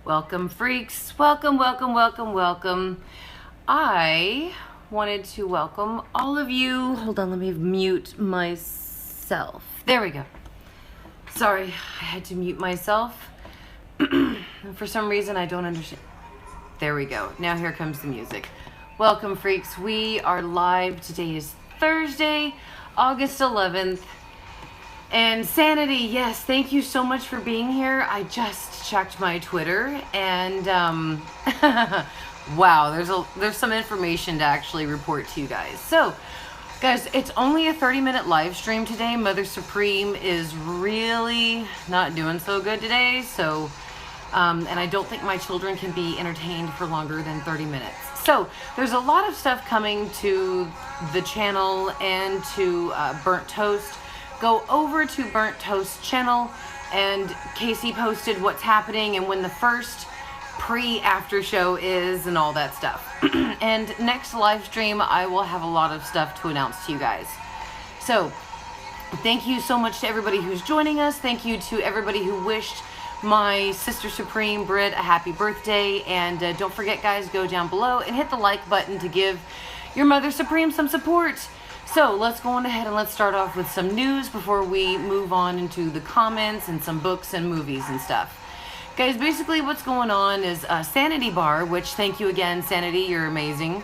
Welcome, freaks. Welcome, welcome, welcome, welcome. I wanted to welcome all of you. Hold on, let me mute myself. There we go. Sorry, I had to mute myself. For some reason, I don't understand. There we go. Now here comes the music. Welcome, freaks. We are live. Today is Thursday, August 11th. And Sanity, yes, thank you so much for being here. I just checked my Twitter and wow, there's some information to actually report to you guys. So, guys, it's only a 30-minute live stream today. Mother Supreme is really not doing so good today. So, and I don't think my children can be entertained for longer than 30 minutes. So, there's a lot of stuff coming to the channel and to Burnt Toast. Go over to Burnt Toast channel, and Casey posted what's happening and when the first pre-after show is and all that stuff. And next live stream, I will have a lot of stuff to announce to you guys. So, thank you so much to everybody who's joining us. Thank you to everybody who wished my sister Supreme, Britt, a happy birthday. And don't forget, guys, go down below and hit the like button to give your Mother Supreme some support. So let's go on ahead and let's start off with some news before we move on into the comments and some books and movies and stuff. Guys, basically what's going on is Sanity Bar, which thank you again, Sanity, you're amazing,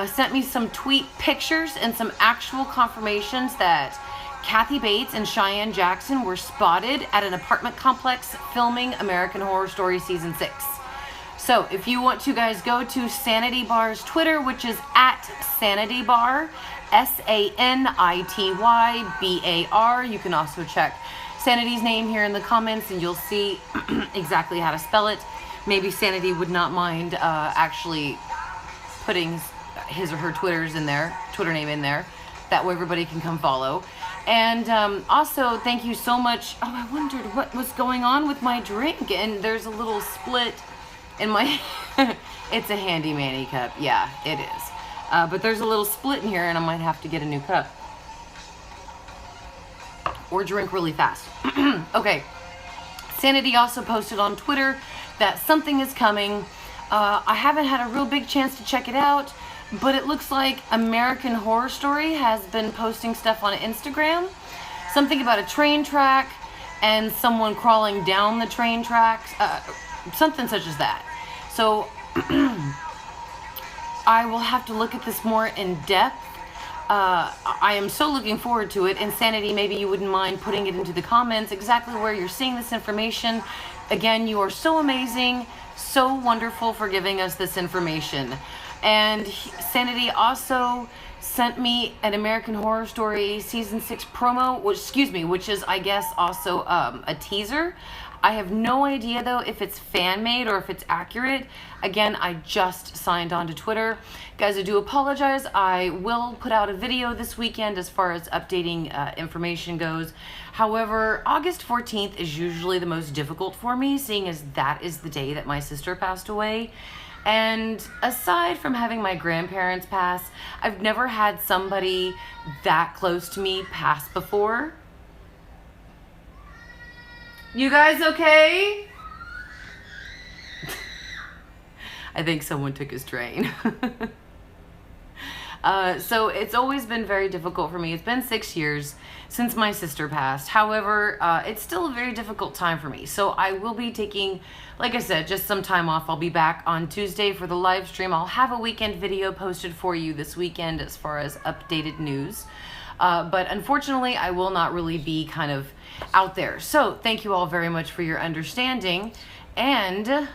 sent me some tweet pictures and some actual confirmations that Kathy Bates and Cheyenne Jackson were spotted at an apartment complex filming American Horror Story Season 6. So if you want to, guys, go to Sanity Bar's Twitter, which is at Sanity Bar, SANITYBAR. You can also check Sanity's name here in the comments and you'll see exactly how to spell it. Maybe Sanity would not mind actually putting his or her Twitter name in there. That way everybody can come follow. And also, thank you so much. Oh, I wondered what was going on with my drink. And there's a little split in my... It's a handy manny cup. Yeah, it is. But there's a little split in here and I might have to get a new cup. Or drink really fast. Okay. Sanity also posted on Twitter that something is coming. I haven't had a real big chance to check it out, but it looks like American Horror Story has been posting stuff on Instagram. Something about a train track and someone crawling down the train tracks. Something such as that. So... I will have to look at this more in depth. I am so looking forward to it. And Sanity, maybe you wouldn't mind putting it into the comments exactly where you're seeing this information. Again, you are so amazing, so wonderful for giving us this information. And Sanity also sent me an American Horror Story Season 6 promo, which is, I guess, also a teaser. I have no idea, though, if it's fan-made or if it's accurate. Again, I just signed on to Twitter. Guys, I do apologize. I will put out a video this weekend as far as updating information goes. However, August 14th is usually the most difficult for me, seeing as that is the day that my sister passed away. And aside from having my grandparents pass, I've never had somebody that close to me pass before. You guys okay? I think someone took his train. So it's always been very difficult for me. It's been 6 years since my sister passed. However, it's still a very difficult time for me. So I will be taking, like I said, just some time off. I'll be back on Tuesday for the live stream. I'll have a weekend video posted for you this weekend as far as updated news. But unfortunately, I will not really be kind of out there. So thank you all very much for your understanding. And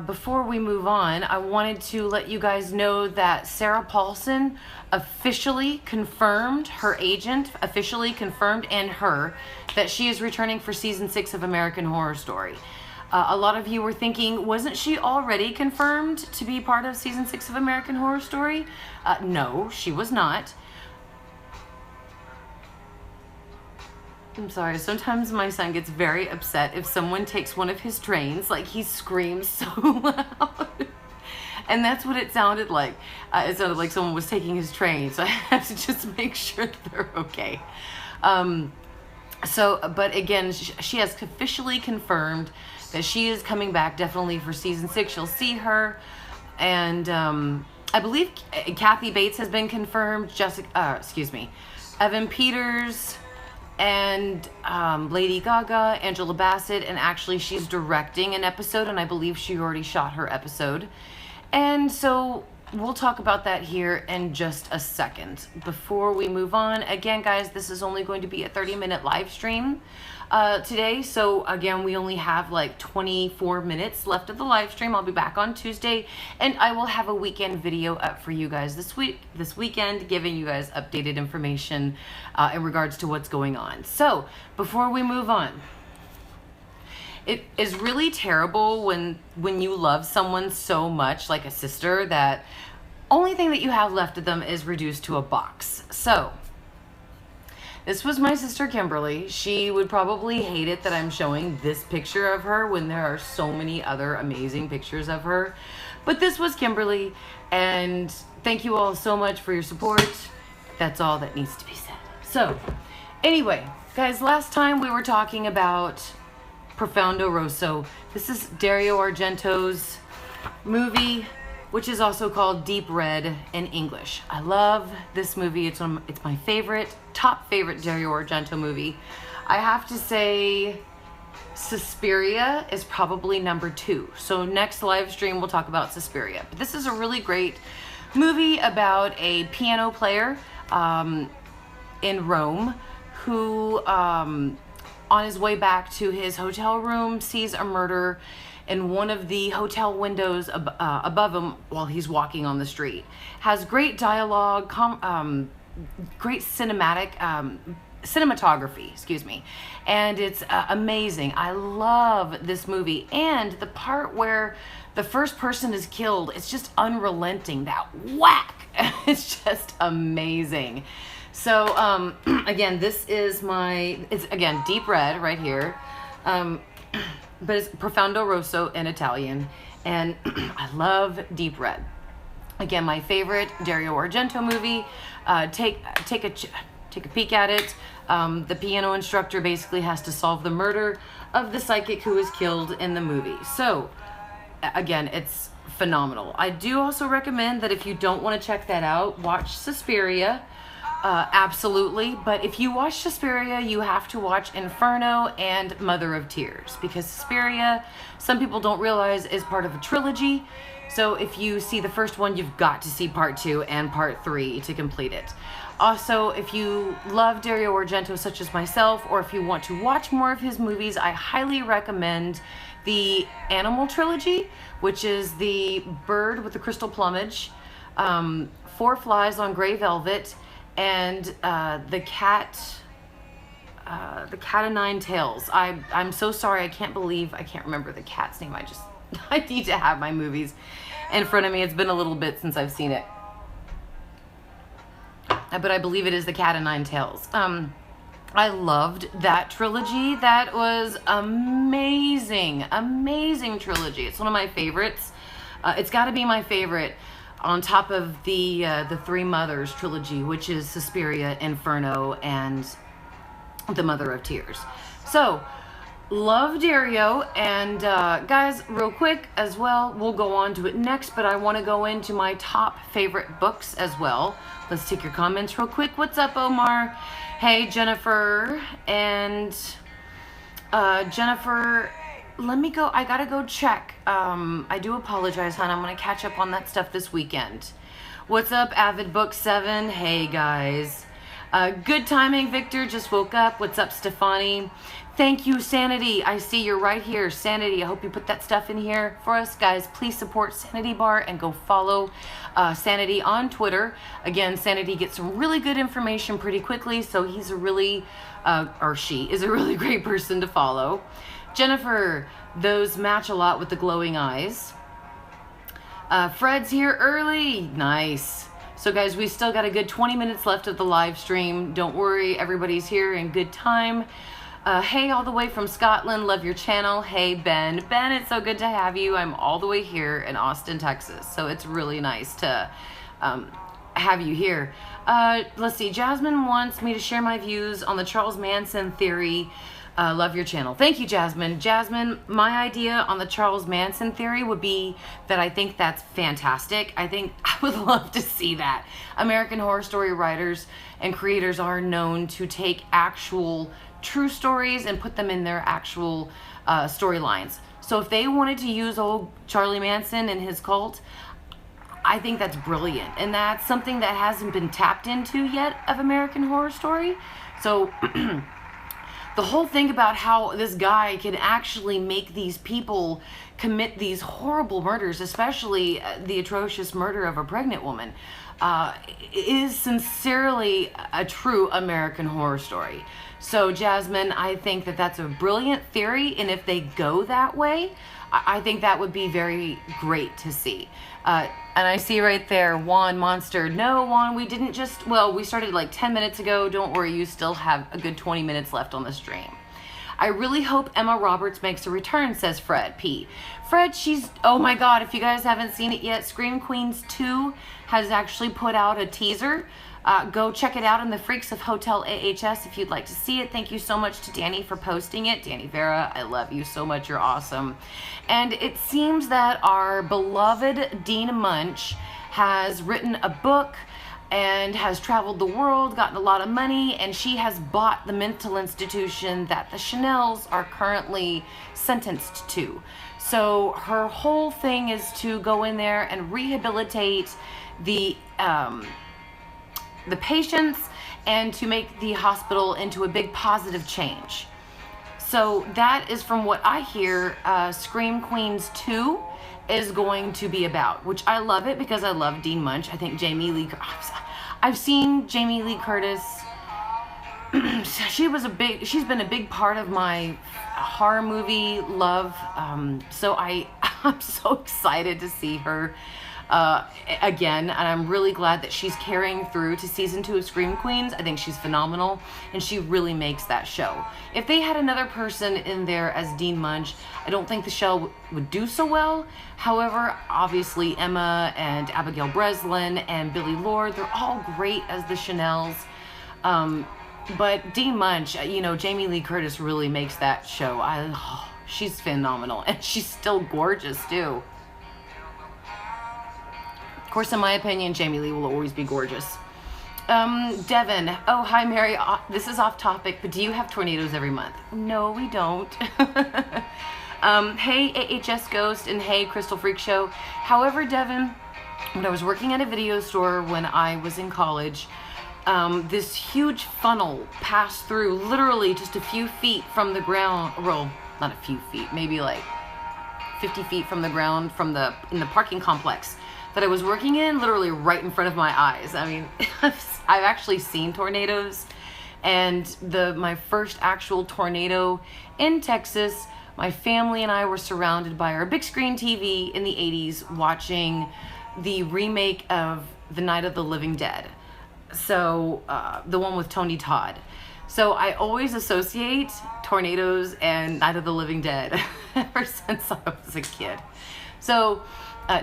before we move on, I wanted to let you guys know that Sarah Paulson officially confirmed, her agent officially confirmed and her, that she is returning for Season 6 of American Horror Story. A lot of you were thinking, wasn't she already confirmed to be part of Season 6 of American Horror Story? No, she was not. I'm sorry, sometimes my son gets very upset if someone takes one of his trains, like he screams so loud. And that's what it sounded like. It sounded like someone was taking his train, so I have to just make sure that they're okay. So, but again, she has officially confirmed that she is coming back definitely for season 6. You'll see her. And I believe Kathy Bates has been confirmed. Evan Peters and Lady Gaga, Angela Bassett, and actually she's directing an episode, and I believe she already shot her episode. And so we'll talk about that here in just a second. Before we move on, again, guys, this is only going to be a 30-minute live stream today. So again, we only have like 24 minutes left of the live stream. I'll be back on Tuesday, and I will have a weekend video up for you guys this weekend, giving you guys updated information in regards to what's going on. So before we move on, it is really terrible when you love someone so much, like a sister, that only thing that you have left of them is reduced to a box. So this was my sister Kimberly. She would probably hate it that I'm showing this picture of her when there are so many other amazing pictures of her. But this was Kimberly, and thank you all so much for your support. That's all that needs to be said. So anyway, guys, last time we were talking about Profondo Rosso. This is Dario Argento's movie, which is also called Deep Red in English. I love this movie. It's my top favorite Dario Argento movie. I have to say Suspiria is probably number 2. So next live stream we'll talk about Suspiria. But this is a really great movie about a piano player in Rome who on his way back to his hotel room sees a murder in one of the hotel windows above him while he's walking on the street. Has great dialogue, great cinematography, excuse me, and it's amazing. I love this movie, and the part where the first person is killed, it's just unrelenting. That whack, it's just amazing. So again, this is it's again Deep Red right here, but it's Profondo Rosso in Italian, and I love Deep Red. Again, my favorite Dario Argento movie. Take a peek at it. The piano instructor basically has to solve the murder of the psychic who is killed in the movie. So again, it's phenomenal. I do also recommend that if you don't want to check that out, watch Suspiria. Absolutely, but if you watch Suspiria, you have to watch Inferno and Mother of Tears, because Suspiria, some people don't realize, is part of a trilogy. So if you see the first one, you've got to see part 2 and part 3 to complete it. Also, if you love Dario Argento such as myself, or if you want to watch more of his movies, I highly recommend the Animal trilogy, which is The Bird with the Crystal Plumage, Four Flies on Grey Velvet, and the cat of nine tails. I'm so sorry, I can't remember the cat's name. I need to have my movies in front of me. It's been a little bit since I've seen it, but I believe it is the Cat of Nine Tails. I loved that trilogy. That was amazing trilogy. It's one of my favorites. It's got to be my favorite, on top of the Three Mothers trilogy, which is Suspiria, Inferno, and The Mother of Tears. So, love Dario, and guys, real quick as well, we'll go on to it next, but I want to go into my top favorite books as well. Let's take your comments real quick. What's up, Omar? Hey, Jennifer, and Jennifer, let me go. I gotta go check. I do apologize, hon. I'm gonna catch up on that stuff this weekend. What's up, Avid Book 7? Hey, guys. Good timing, Victor. Just woke up. What's up, Stefani? Thank you, Sanity. I see you're right here. Sanity, I hope you put that stuff in here for us. Guys, please support Sanity Bar and go follow Sanity on Twitter. Again, Sanity gets some really good information pretty quickly, so he's a really, or she is a really great person to follow. Jennifer, those match a lot with the glowing eyes. Fred's here early. Nice. So guys, we still got a good 20 minutes left of the live stream. Don't worry, everybody's here in good time. Hey, all the way from Scotland, love your channel. Hey, Ben. Ben, it's so good to have you. I'm all the way here in Austin, Texas. So it's really nice to have you here. Let's see. Jasmine wants me to share my views on the Charles Manson theory. Love your channel. Thank you, Jasmine. Jasmine, my idea on the Charles Manson theory would be that I think that's fantastic. I think I would love to see that. American Horror Story writers and creators are known to take actual true stories and put them in their actual storylines. So if they wanted to use old Charlie Manson and his cult, I think that's brilliant. And that's something that hasn't been tapped into yet of American Horror Story. So the whole thing about how this guy can actually make these people commit these horrible murders, especially the atrocious murder of a pregnant woman, is sincerely a true American Horror Story. So Jasmine, I think that that's a brilliant theory, and if they go that way, I think that would be very great to see. And I see right there, Juan Monster. No, Juan, we didn't just, well, we started like 10 minutes ago. Don't worry, you still have a good 20 minutes left on the stream. I really hope Emma Roberts makes a return, says Fred P. Fred, oh my God, if you guys haven't seen it yet, Scream Queens 2 has actually put out a teaser. Go check it out in the Freaks of Hotel AHS if you'd like to see it. Thank you so much to Danny for posting it. Danny Vera, I love you so much. You're awesome. And it seems that our beloved Dean Munch has written a book and has traveled the world, gotten a lot of money, and she has bought the mental institution that the Chanels are currently sentenced to. So her whole thing is to go in there and rehabilitate the patients and to make the hospital into a big positive change. So that is, from what I hear, Scream Queens 2 is going to be about, which I love it because I love Dean Munch. I think I've seen Jamie Lee Curtis. She's been a big part of my horror movie love. So I'm so excited to see her again, and I'm really glad that she's carrying through to season 2 of Scream Queens. I think she's phenomenal, and she really makes that show. If they had another person in there as Dean Munch, I don't think the show would do so well. However, obviously Emma and Abigail Breslin and Billy Lord, they're all great as the Chanels. But Dean Munch, Jamie Lee Curtis really makes that show. She's phenomenal, and she's still gorgeous too. Of course, in my opinion, Jamie Lee will always be gorgeous. Devin, oh, hi, Mary. This is off topic, but do you have tornadoes every month? No, we don't. Hey, AHS Ghost, and hey, Crystal Freak Show. However, Devin, when I was working at a video store when I was in college, this huge funnel passed through literally just a few feet from the ground. Well, not a few feet, maybe like 50 feet from the ground in the parking complex that I was working in, literally right in front of my eyes. I mean, I've actually seen tornadoes, and my first actual tornado in Texas, my family and I were surrounded by our big screen TV in the 80s watching the remake of The Night of the Living Dead. So, the one with Tony Todd. So I always associate tornadoes and Night of the Living Dead ever since I was a kid. So,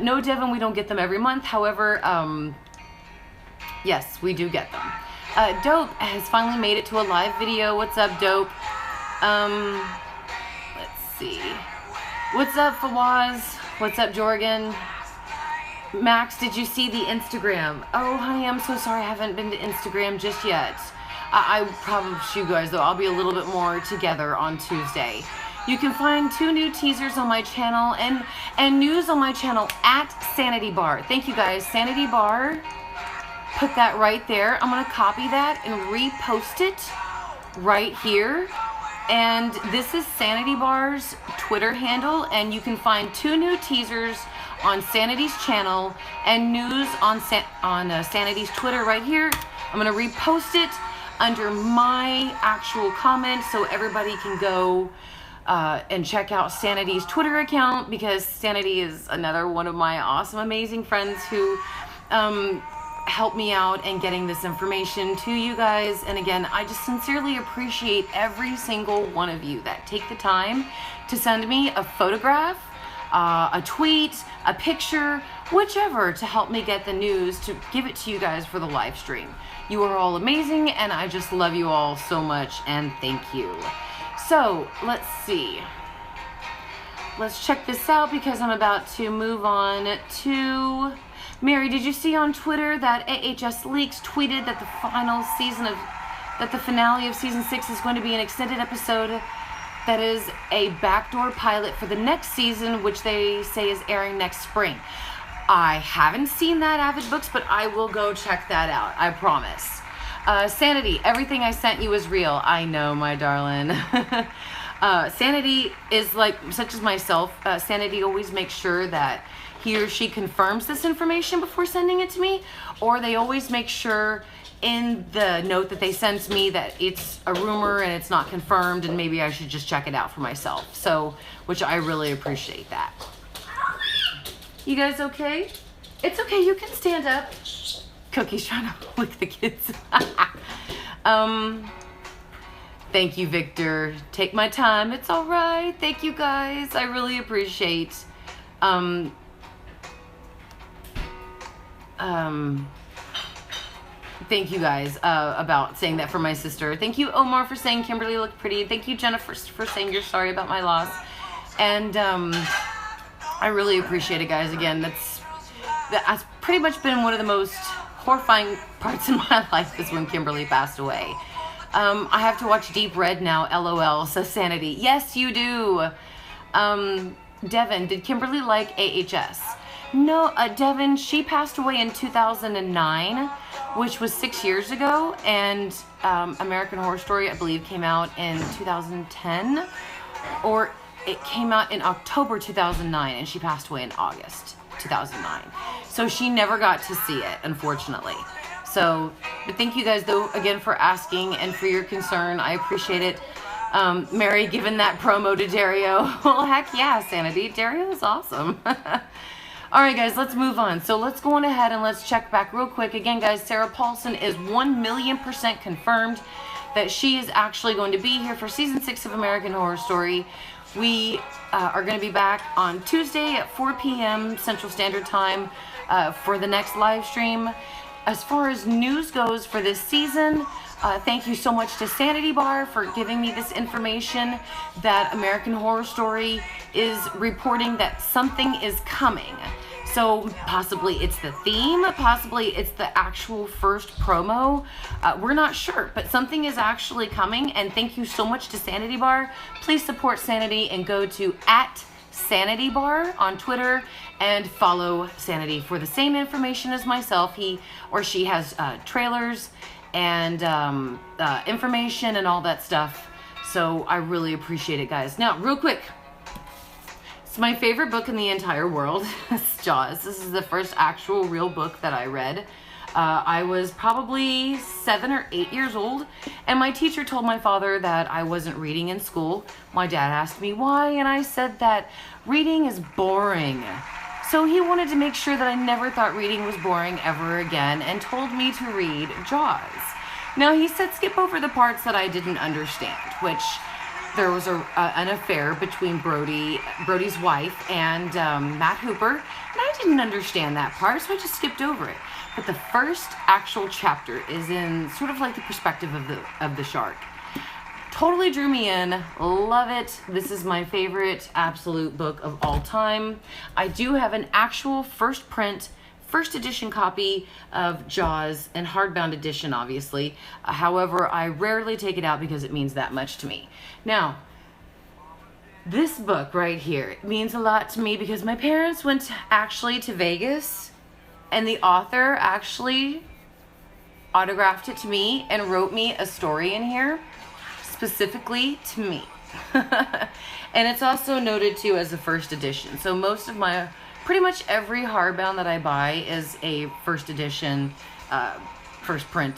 no, Devin, we don't get them every month. However, yes, we do get them. Dope has finally made it to a live video. What's up, Dope? Let's see. What's up, Fawaz? What's up, Jorgen? Max, did you see the Instagram? Oh, honey, I'm so sorry I haven't been to Instagram just yet. I promise you guys, though, I'll be a little bit more together on Tuesday. You can find 2 new teasers on my channel and news on my channel at Sanity Bar. Thank you, guys. Sanity Bar, put that right there. I'm going to copy that and repost it right here. And this is Sanity Bar's Twitter handle, and you can find 2 new teasers on Sanity's channel and news on Sanity's Twitter right here. I'm going to repost it under my actual comment so everybody can go and check out Sanity's Twitter account, because Sanity is another one of my awesome, amazing friends who helped me out in getting this information to you guys. And again, I just sincerely appreciate every single one of you that take the time to send me a photograph a tweet, a picture, whichever, to help me get the news, to give it to you guys for the live stream. You are all amazing, and I just love you all so much, and thank you. So, let's see. Let's check this out because I'm about to move on to... Mary, did you see on Twitter that AHS Leaks tweeted that the finale of season 6 is going to be an extended episode that is a backdoor pilot for the next season, which they say is airing next spring? I haven't seen that, Avid Books, but I will go check that out. I promise. Sanity, everything I sent you is real. I know, my darling. Sanity is like, such as myself, Sanity always makes sure that he or she confirms this information before sending it to me, or they always make sure in the note that they send to me that it's a rumor and it's not confirmed, and maybe I should just check it out for myself. So, which I really appreciate that. You guys okay? It's okay, you can stand up. Cookie's trying to lick the kids. Thank you, Victor. Take my time. It's all right. Thank you, guys. I really appreciate. Thank you guys about saying that for my sister. Thank you, Omar, for saying Kimberly looked pretty. Thank you, Jennifer, for saying you're sorry about my loss. And I really appreciate it, guys. Again, that's pretty much been one of the most horrifying parts in my life is when Kimberly passed away. I have to watch Deep Red now, LOL, says Sanity. Yes, you do. Devin, did Kimberly like AHS? No, Devin, she passed away in 2009, which was 6 years ago, and American Horror Story, I believe, came out in 2010, or it came out in October 2009, and she passed away in August 2009. So she never got to see it, unfortunately. So, but thank you guys, though, again, for asking and for your concern. I appreciate it. Mary giving that promo to Dario. Well, heck yeah, Sanity. Dario is awesome. All right, guys, let's move on. So let's go on ahead and let's check back real quick. Again, guys, Sarah Paulson is 1,000,000% confirmed that she is actually going to be here for season 6 of American Horror Story. We are going to be back on Tuesday at 4 p.m. Central Standard Time for the next live stream. As far as news goes for this season, thank you so much to Sanity Bar for giving me this information that American Horror Story is reporting that something is coming. So possibly it's the theme, possibly it's the actual first promo. We're not sure, but something is actually coming, and thank you so much to Sanity Bar. Please support Sanity and go to @SanityBar on Twitter and follow Sanity for the same information as myself. He or she has trailers and information and all that stuff. So I really appreciate it, guys. Now, real quick. It's my favorite book in the entire world. It's Jaws. This is the first actual real book that I read. I was probably 7 or 8 years old, and my teacher told my father that I wasn't reading in school. My dad asked me why, and I said that reading is boring. So he wanted to make sure that I never thought reading was boring ever again, and told me to read Jaws. Now, he said skip over the parts that I didn't understand, which there was an affair between Brody's wife and Matt Hooper, and I didn't understand that part, so I just skipped over it. But the first actual chapter is in sort of like the perspective of the shark. Totally drew me in. Love it. This is my favorite absolute book of all time. I do have an actual first print, first edition copy of Jaws, and hardbound edition, obviously. However, I rarely take it out because it means that much to me. Now, this book right here, it means a lot to me because my parents went actually to Vegas, and the author actually autographed it to me and wrote me a story in here specifically to me. And it's also noted too as a first edition. So most of my, pretty much every hardbound that I buy is a first edition, first print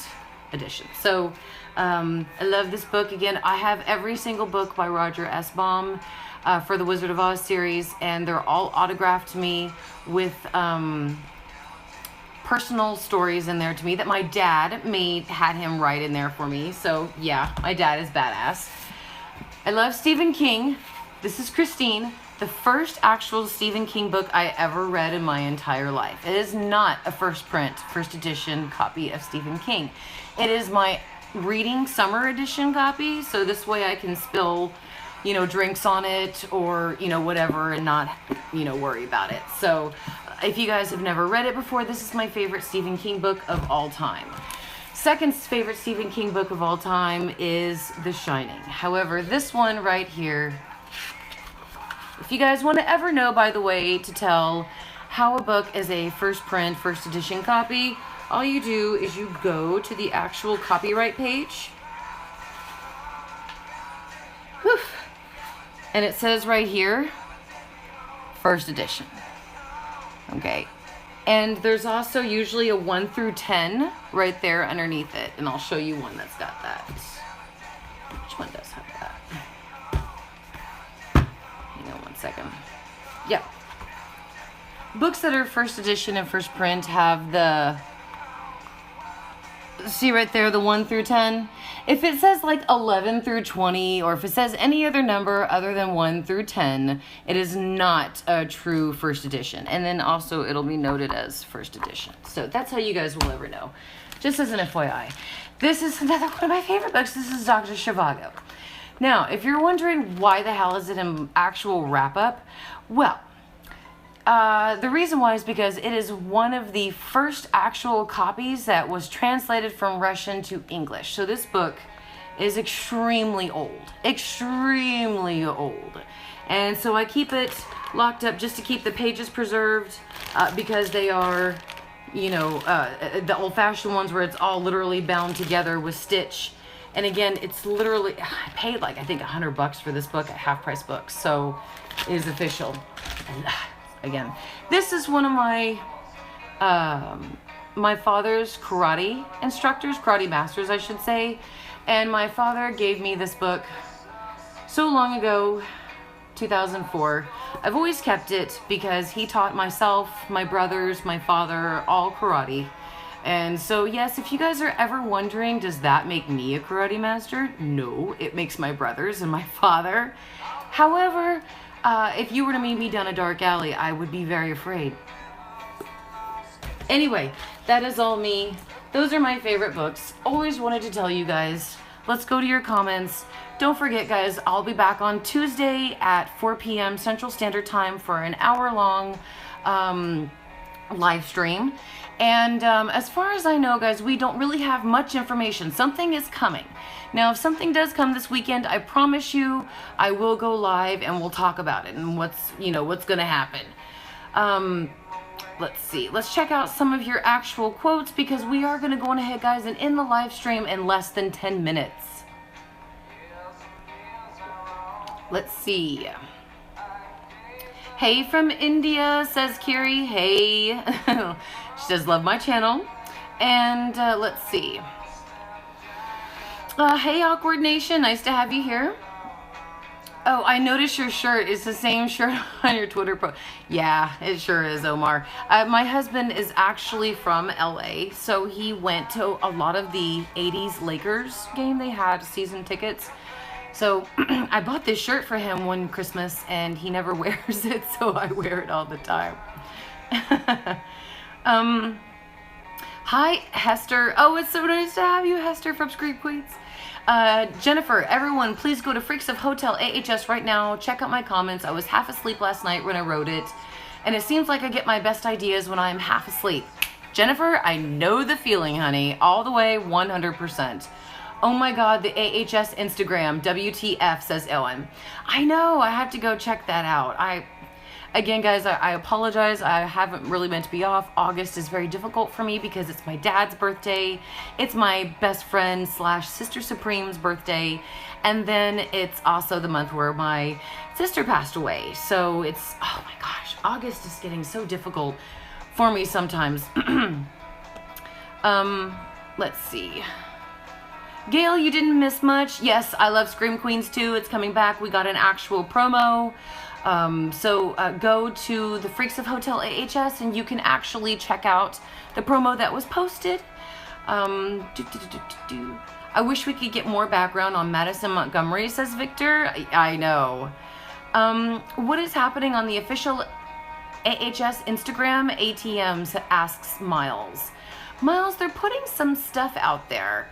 edition. So I love this book. Again, I have every single book by Roger S. Baum for the Wizard of Oz series, and they're all autographed to me with personal stories in there to me that my dad had him write in there for me. So yeah, my dad is badass. I love Stephen King. this is Christine, the first actual Stephen King book I ever read in my entire life. It is not a first print, first edition copy of Stephen King. It is my reading summer edition copy, so this way I can spill, you know, drinks on it or, you know, whatever and not, you know, worry about it. So if you guys have never read it before, this is my favorite Stephen King book of all time. Second favorite Stephen King book of all time is The Shining. However, this one right here, if you guys want to ever know, by the way, to tell how a book is a first print, first edition copy, all you do is you go to the actual copyright page. Whew. And it says right here, first edition. Okay. And there's also usually a 1 through 10 right there underneath it. And I'll show you one that's got that. Which one does have that? Hang on one second. Yeah. Books that are first edition and first print have the, see right there, the 1 through 10. If it says like 11 through 20, or if it says any other number other than 1 through 10, it is not a true first edition. And then also it'll be noted as first edition. So that's how you guys will ever know. Just as an FYI. This is another one of my favorite books. This is Dr. Zhivago. Now, if you're wondering why the hell is it an actual wrap-up, well, the reason why is because it is one of the first actual copies that was translated from Russian to English. So this book is extremely old. Extremely old. And so I keep it locked up just to keep the pages preserved because they are, you know, the old-fashioned ones where it's all literally bound together with stitch. And again, it's literally, I paid like, I think $100 for this book at Half Price Books. So it is official. And, again, this is one of my my father's karate instructors, karate masters I should say, and my father gave me this book so long ago, 2004. I've always kept it because he taught myself, my brothers, my father, all karate. And so yes, if you guys are ever wondering, does that make me a karate master? No, it makes my brothers and my father. However, if you were to meet me down a dark alley, I would be very afraid. Anyway, that is all me. Those are my favorite books. Always wanted to tell you guys. Let's go to your comments. Don't forget, guys, I'll be back on Tuesday at 4 p.m. Central Standard Time for an hour-long live stream. And as far as I know, guys, we don't really have much information. Something is coming. Now, if something does come this weekend, I promise you I will go live and we'll talk about it and what's going to happen. Let's see. Let's check out some of your actual quotes because we are going to go on ahead, guys, and end the live stream in less than 10 minutes. Let's see. Hey from India, says Kiri. Hey. She says, love my channel. And let's see. Hey, Awkward Nation. Nice to have you here. Oh, I noticed your shirt is the same shirt on your Twitter pro. Yeah, it sure is, Omar. My husband is actually from LA, so he went to a lot of the 80s Lakers game. They had season tickets. So I bought this shirt for him one Christmas, and he never wears it, so I wear it all the time. Hi, Hester. Oh, it's so nice to have you, Hester from Scream Queens. Jennifer, everyone, please go to Freaks of Hotel AHS right now. Check out my comments. I was half asleep last night when I wrote it, and it seems like I get my best ideas when I'm half asleep. Jennifer, I know the feeling, honey. All the way, 100%. Oh my God, the AHS Instagram, WTF, says Ellen. I know, I have to go check that out. Again, guys, I apologize. I haven't really meant to be off. August is very difficult for me because it's my dad's birthday. It's my best friend / Sister Supreme's birthday. And then it's also the month where my sister passed away. So it's, oh my gosh, August is getting so difficult for me sometimes. Let's see. Gail, you didn't miss much. Yes, I love Scream Queens too. It's coming back. We got an actual promo. So go to the Freaks of Hotel AHS and you can actually check out the promo that was posted. I wish we could get more background on Madison Montgomery, says Victor. I know. What is happening on the official AHS Instagram? ATMs, asks Miles. Miles, they're putting some stuff out there,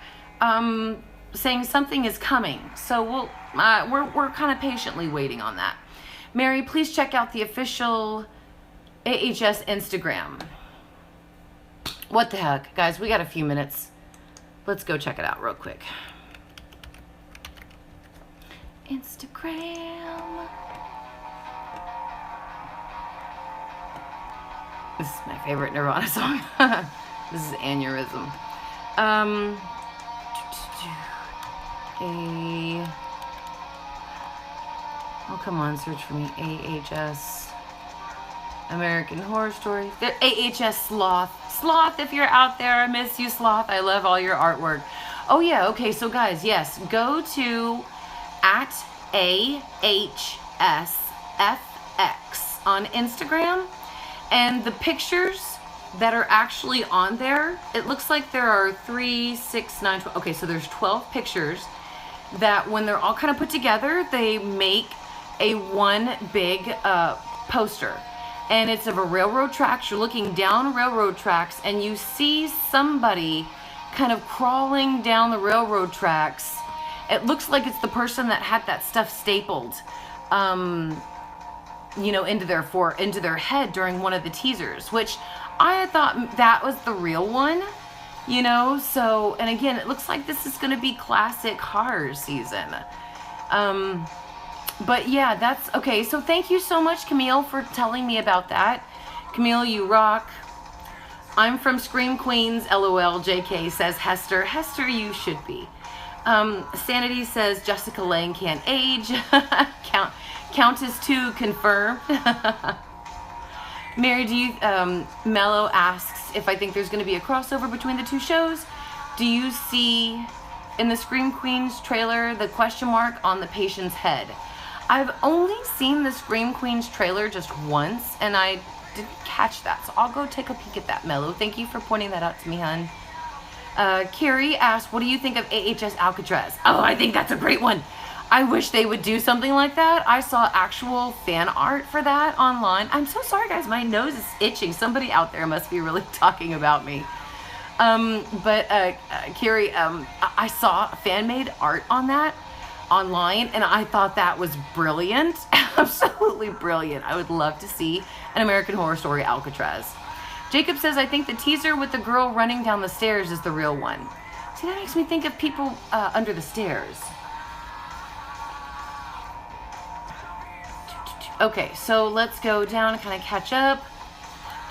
saying something is coming. So we're kind of patiently waiting on that. Mary, please check out the official AHS Instagram. What the heck, guys? We got a few minutes. Let's go check it out real quick. Instagram. This is my favorite Nirvana song. This is Aneurysm. Oh, come on, search for me. AHS American Horror Story. AHS Sloth. Sloth, if you're out there, I miss you, Sloth. I love all your artwork. Oh, yeah, okay, so guys, yes, go to @AHSFX on Instagram, and the pictures that are actually on there, it looks like there are 3, 6, 9, 12. Okay, so there's 12 pictures that when they're all kind of put together, they make a one big poster. And it's of a railroad tracks. You're looking down railroad tracks and you see somebody kind of crawling down the railroad tracks. It looks like it's the person that had that stuff stapled, you know, into their head during one of the teasers, which I thought that was the real one, you know. So, and again, it looks like this is going to be classic horror season. But yeah, that's okay. So thank you so much, Camille, for telling me about that. Camille, you rock. I'm from Scream Queens, LOL. JK says Hester. Hester, you should be. Sanity says Jessica Lange can't age. Countess 2 confirmed. Mary, do you, Mello asks if I think there's going to be a crossover between the two shows. Do you see in the Scream Queens trailer the question mark on the patient's head? I've only seen the Scream Queens trailer just once, and I didn't catch that, so I'll go take a peek at that, Mello. Thank you for pointing that out to me, hun. Carrie asked, what do you think of AHS Alcatraz? Oh, I think that's a great one. I wish they would do something like that. I saw actual fan art for that online. I'm so sorry, guys. My nose is itching. Somebody out there must be really talking about me. Carrie, I saw fan-made art on that online, and I thought that was brilliant. Absolutely brilliant. I would love to see an American Horror Story Alcatraz. Jacob says, I think the teaser with the girl running down the stairs is the real one. See, that makes me think of people under the stairs. Okay, so let's go down and kind of catch up.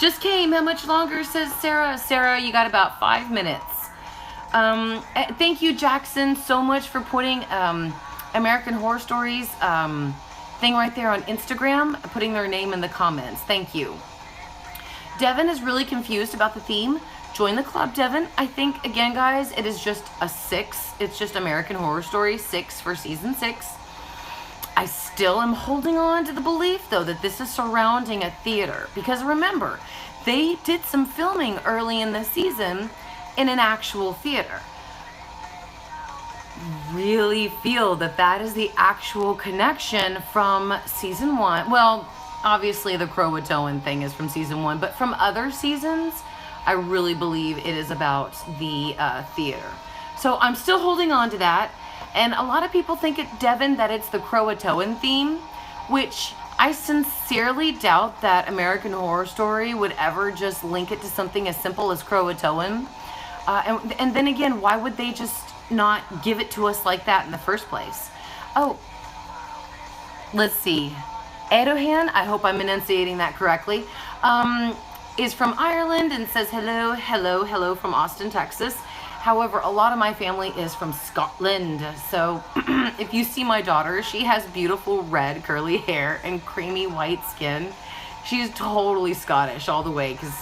Just came. How much longer, says Sarah. Sarah, you got about 5 minutes. Thank you, Jackson, so much for putting American Horror Stories thing right there on Instagram, putting their name in the comments. Thank you. Devin is really confused about the theme. Join the club, Devin. I think, again, guys, it is just a 6. It's just American Horror Story 6 for season 6. I still am holding on to the belief, though, that this is surrounding a theater. Because remember, they did some filming early in the season in an actual theater. Really feel that that is the actual connection from season 1. Well, obviously the Croatoan thing is from season 1, but from other seasons, I really believe it is about the theater. So I'm still holding on to that. And a lot of people think, Devin, that it's the Croatoan theme, which I sincerely doubt that American Horror Story would ever just link it to something as simple as Croatoan. And then again, why would they just not give it to us like that in the first place? Oh, let's see. Edohan, I hope I'm enunciating that correctly, is from Ireland and says hello, hello, hello from Austin, Texas. However, a lot of my family is from Scotland. So if you see my daughter, she has beautiful red curly hair and creamy white skin. She's totally Scottish all the way because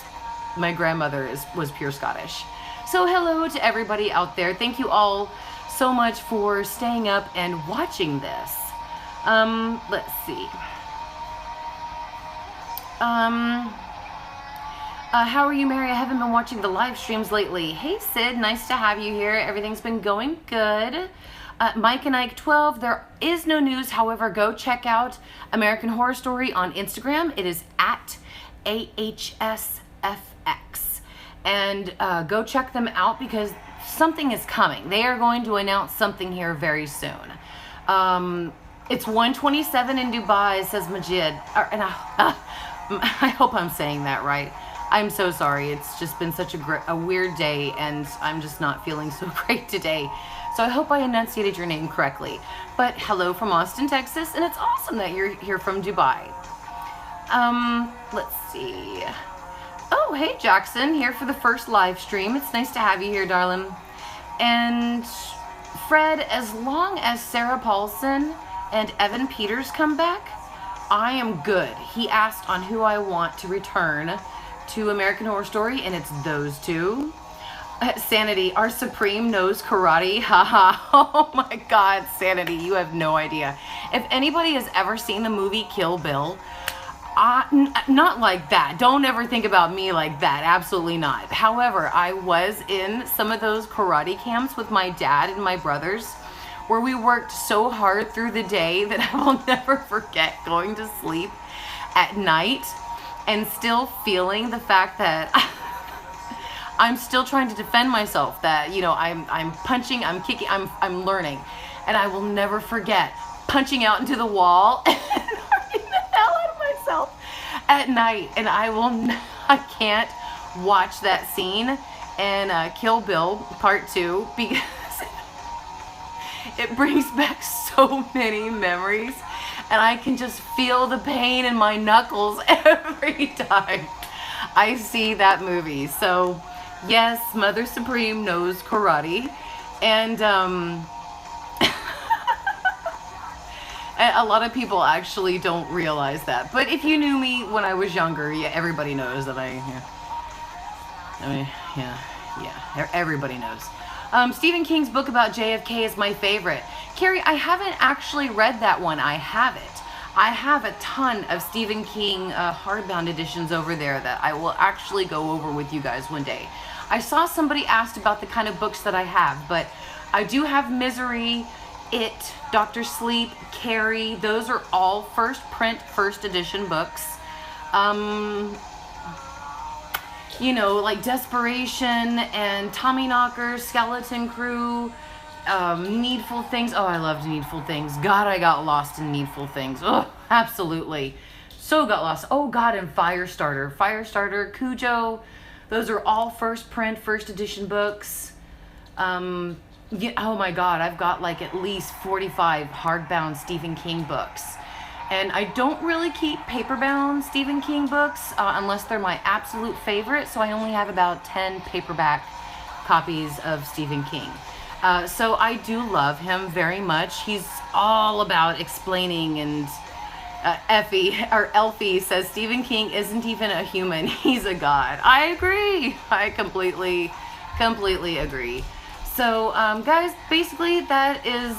my grandmother was pure Scottish. So hello to everybody out there. Thank you all so much for staying up and watching this. Let's see. How are you, Mary? I haven't been watching the live streams lately. Hey, Sid, nice to have you here. Everything's been going good. Mike and Ike 12, there is no news. However, go check out American Horror Story on Instagram. It is at AHSFX. And go check them out because something is coming. They are going to announce something here very soon. It's 1:27 in Dubai, says Majid. I hope I'm saying that right. I'm so sorry. It's just been such a weird day, and I'm just not feeling so great today. So I hope I enunciated your name correctly. But hello from Austin, Texas, and it's awesome that you're here from Dubai. Let's see. Oh, hey, Jackson, here for the first live stream. It's nice to have you here, darling. And Fred, as long as Sarah Paulson and Evan Peters come back, I am good. He asked on who I want to return to American Horror Story, and it's those two. Sanity, our Supreme knows karate. Haha. Oh my God, Sanity, you have no idea. If anybody has ever seen the movie Kill Bill, not like that. Don't ever think about me like that. Absolutely not. However, I was in some of those karate camps with my dad and my brothers where we worked so hard through the day that I will never forget going to sleep at night and still feeling the fact that I'm still trying to defend myself, that, you know, I'm punching, I'm kicking, I'm learning. And I will never forget punching out into the wall and knocking the hell out of myself at night. And I can't watch that scene in Kill Bill Part 2 because it brings back so many memories. And I can just feel the pain in my knuckles every time I see that movie. So yes, Mother Supreme knows karate. And a lot of people actually don't realize that. But if you knew me when I was younger, yeah, everybody knows that everybody knows. Stephen King's book about JFK is my favorite. Carrie, I haven't actually read that one. I have it. I have a ton of Stephen King hardbound editions over there that I will actually go over with you guys one day. I saw somebody asked about the kind of books that I have, but I do have Misery, It, Dr. Sleep, Carrie. Those are all first print, first edition books. You know, like Desperation and Tommyknocker, Skeleton Crew, Needful Things. Oh, I loved Needful Things. God, I got lost in Needful Things. Oh, absolutely. So got lost. Oh, God, and Firestarter, Cujo. Those are all first print, first edition books. Yeah, oh my God, I've got like at least 45 hardbound Stephen King books. And I don't really keep paperbound Stephen King books unless they're my absolute favorite. So I only have about 10 paperback copies of Stephen King. So I do love him very much. He's all about explaining, and Elfie says Stephen King isn't even a human. He's a god. I agree. I completely agree. So, guys, basically that is,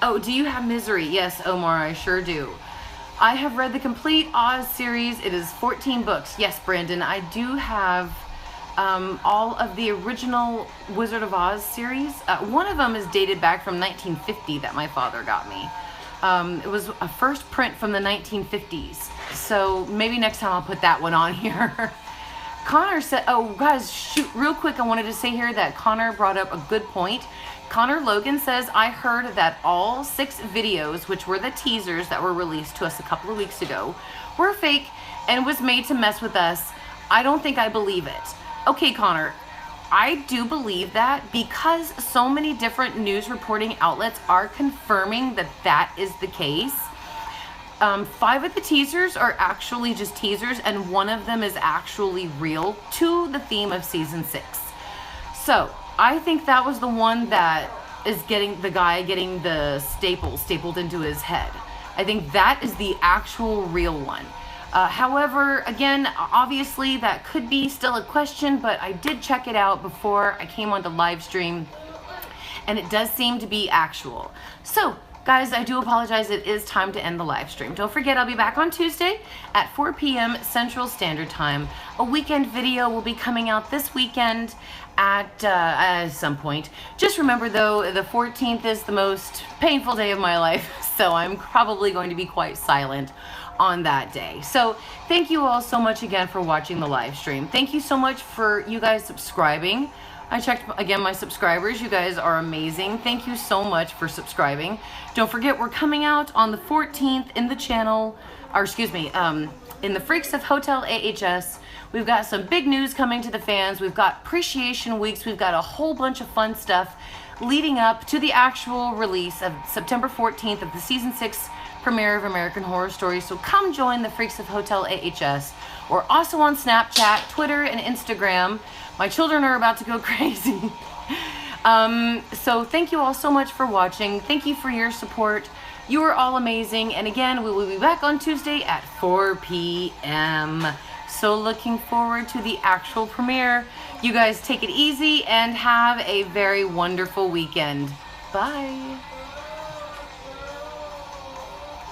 oh, do you have Misery? Yes, Omar, I sure do. I have read the complete Oz series. It is 14 books. Yes, Brandon, I do have all of the original Wizard of Oz series. One of them is dated back from 1950 that my father got me. It was a first print from the 1950s. So maybe next time I'll put that one on here. Connor said, oh guys, shoot, real quick, I wanted to say here that Connor brought up a good point. Connor Logan says, I heard that all 6 videos, which were the teasers that were released to us a couple of weeks ago, were fake and was made to mess with us. I don't think I believe it. Okay, Connor, I do believe that because so many different news reporting outlets are confirming that that is the case. 5 of the teasers are actually just teasers, and 1 of them is actually real to the theme of season 6. So I think that was the one that is getting the guy getting the stapled into his head. I think that is the actual real one. However, again, obviously that could be still a question, but I did check it out before I came on the live stream, and it does seem to be actual. So guys, I do apologize. It is time to end the live stream. Don't forget, I'll be back on Tuesday at 4 p.m. Central Standard Time. A weekend video will be coming out this weekend at some point. Just remember, though, the 14th is the most painful day of my life, so I'm probably going to be quite silent on that day. So thank you all so much again for watching the live stream. Thank you so much for you guys subscribing. I checked again my subscribers. You guys are amazing. Thank you so much for subscribing. Don't forget, we're coming out on the 14th in the channel, or excuse me, in the Freaks of Hotel AHS. We've got some big news coming to the fans. We've got appreciation weeks. We've got a whole bunch of fun stuff leading up to the actual release of September 14th of the season 6 premiere of American Horror Story. So come join the Freaks of Hotel AHS. We're also on Snapchat, Twitter, and Instagram. My children are about to go crazy. So thank you all so much for watching. Thank you for your support. You are all amazing. And again, we will be back on Tuesday at 4 p.m. So looking forward to the actual premiere. You guys take it easy and have a very wonderful weekend. Bye.